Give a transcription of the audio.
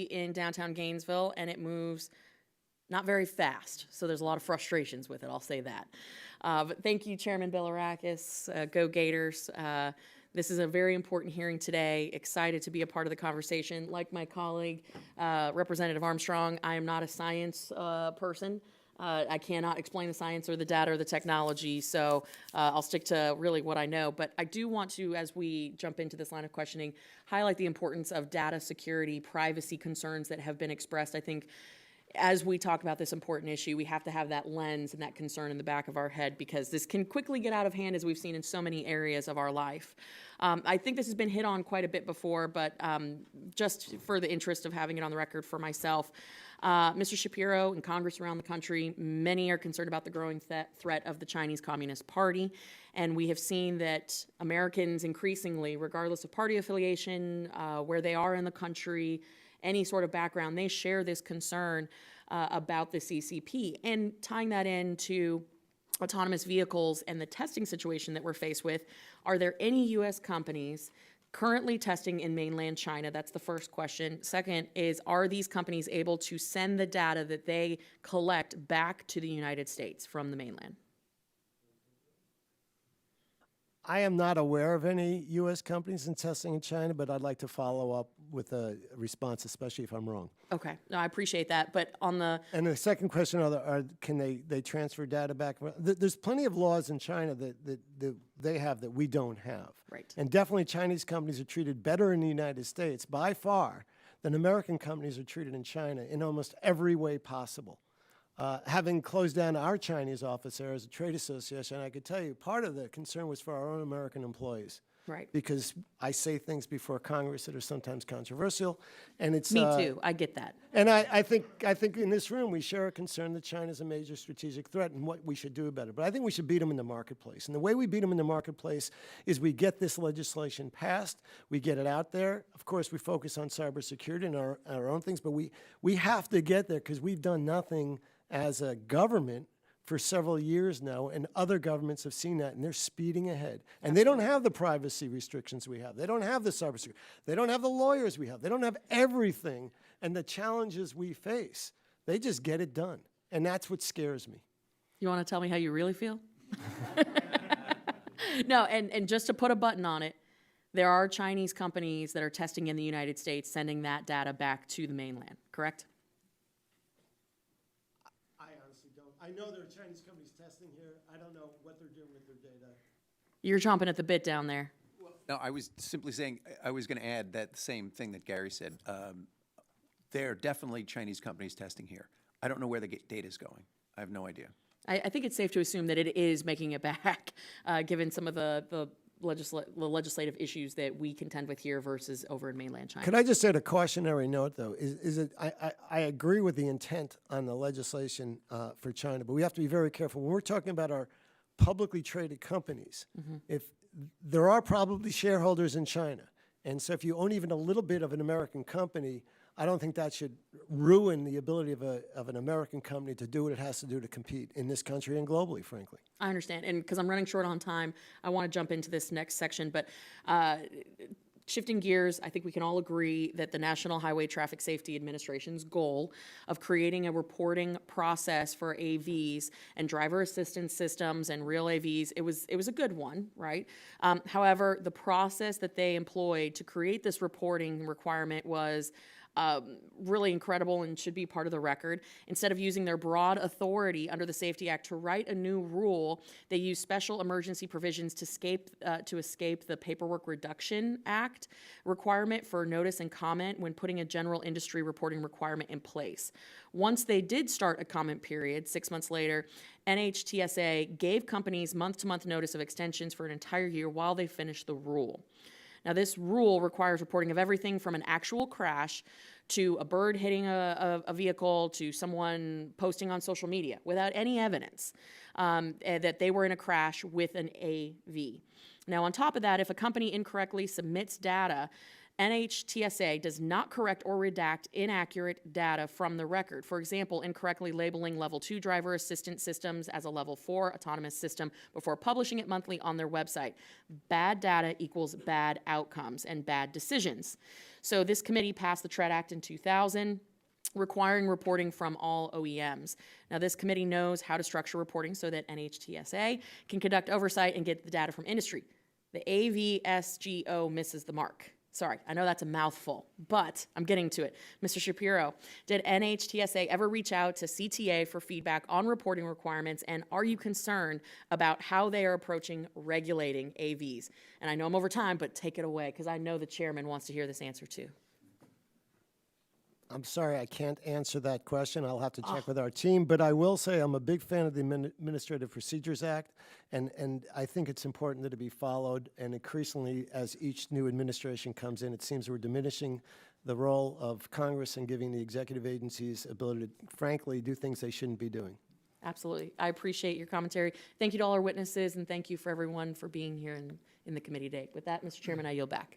in downtown Gainesville, and it moves not very fast. So there's a lot of frustrations with it, I'll say that. But thank you, Chairman Bilirakis. Go Gators. This is a very important hearing today. Excited to be a part of the conversation. Like my colleague, Representative Armstrong, I am not a science person. I cannot explain the science or the data or the technology, so I'll stick to really what I know. But I do want to, as we jump into this line of questioning, highlight the importance of data security, privacy concerns that have been expressed. I think as we talk about this important issue, we have to have that lens and that concern in the back of our head, because this can quickly get out of hand, as we've seen in so many areas of our life. I think this has been hit on quite a bit before, but just for the interest of having it on the record for myself, Mr. Shapiro and Congress around the country, many are concerned about the growing threat of the Chinese Communist Party. And we have seen that Americans increasingly, regardless of party affiliation, where they are in the country, any sort of background, they share this concern about the CCP. And tying that into autonomous vehicles and the testing situation that we're faced with, are there any U.S. companies currently testing in mainland China? That's the first question. Second is, are these companies able to send the data that they collect back to the United States from the mainland? I am not aware of any U.S. companies in testing in China, but I'd like to follow up with a response, especially if I'm wrong. Okay, no, I appreciate that. But on the... And the second question, can they transfer data back? There's plenty of laws in China that they have that we don't have. Right. And definitely Chinese companies are treated better in the United States by far than American companies are treated in China in almost every way possible. Having closed down our Chinese office there as a trade association, I could tell you part of the concern was for our own American employees. Right. Because I say things before Congress that are sometimes controversial, and it's Me too. I get that. And I think in this room we share a concern that China is a major strategic threat and what we should do about it. But I think we should beat them in the marketplace. And the way we beat them in the marketplace is we get this legislation passed, we get it out there. Of course, we focus on cybersecurity and our own things, but we have to get there because we've done nothing as a government for several years now, and other governments have seen that, and they're speeding ahead. And they don't have the privacy restrictions we have. They don't have the cybersecurity. They don't have the lawyers we have. They don't have everything and the challenges we face. They just get it done, and that's what scares me. You want to tell me how you really feel? No, and just to put a button on it, there are Chinese companies that are testing in the United States, sending that data back to the mainland, correct? I know there are Chinese companies testing here. I don't know what they're doing with their data. You're chomping at the bit down there. No, I was simply saying, I was going to add that same thing that Gary said. There are definitely Chinese companies testing here. I don't know where the data is going. I have no idea. I think it's safe to assume that it is making it back, given some of the legislative issues that we contend with here versus over in mainland China. Could I just add a cautionary note, though? I agree with the intent on the legislation for China, but we have to be very careful. When we're talking about our publicly traded companies, if there are probably shareholders in China, and so if you own even a little bit of an American company, I don't think that should ruin the ability of an American company to do what it has to do to compete in this country and globally, frankly. I understand, and because I'm running short on time, I want to jump into this next section, but shifting gears, I think we can all agree that the National Highway Traffic Safety Administration's goal of creating a reporting process for AVs and driver assistance systems and real AVs, it was a good one, right? However, the process that they employed to create this reporting requirement was really incredible and should be part of the record. Instead of using their broad authority under the Safety Act to write a new rule, they used special emergency provisions to escape the Paperwork Reduction Act requirement for notice and comment when putting a general industry reporting requirement in place. Once they did start a comment period, 6 months later, NHTSA gave companies month-to-month notice of extensions for an entire year while they finished the rule. Now, this rule requires reporting of everything from an actual crash to a bird hitting a vehicle to someone posting on social media without any evidence that they were in a crash with an AV. Now, on top of that, if a company incorrectly submits data NHTSA does not correct or redact inaccurate data from the record. For example, incorrectly labeling level 2 driver assistance systems as a level 4 autonomous system before publishing it monthly on their website. Bad data equals bad outcomes and bad decisions. So this committee passed the TREAD Act in 2000, requiring reporting from all OEMs. Now, this committee knows how to structure reporting so that NHTSA can conduct oversight and get the data from industry. The AVSGO misses the mark. Sorry, I know that's a mouthful, but I'm getting to it. Mr. Shapiro, did NHTSA ever reach out to CTA for feedback on reporting requirements, and are you concerned about how they are approaching regulating AVs? And I know I'm over time, but take it away, because I know the chairman wants to hear this answer too. I'm sorry, I can't answer that question. I'll have to check with our team. But I will say I'm a big fan of the Administrative Procedures Act, and I think it's important that it be followed. And increasingly, as each new administration comes in, it seems we're diminishing the role of Congress and giving the executive agencies ability to, frankly, do things they shouldn't be doing. Absolutely. I appreciate your commentary. Thank you to all our witnesses, and thank you for everyone for being here in the committee today. With that, Mr. Chairman, I yield back.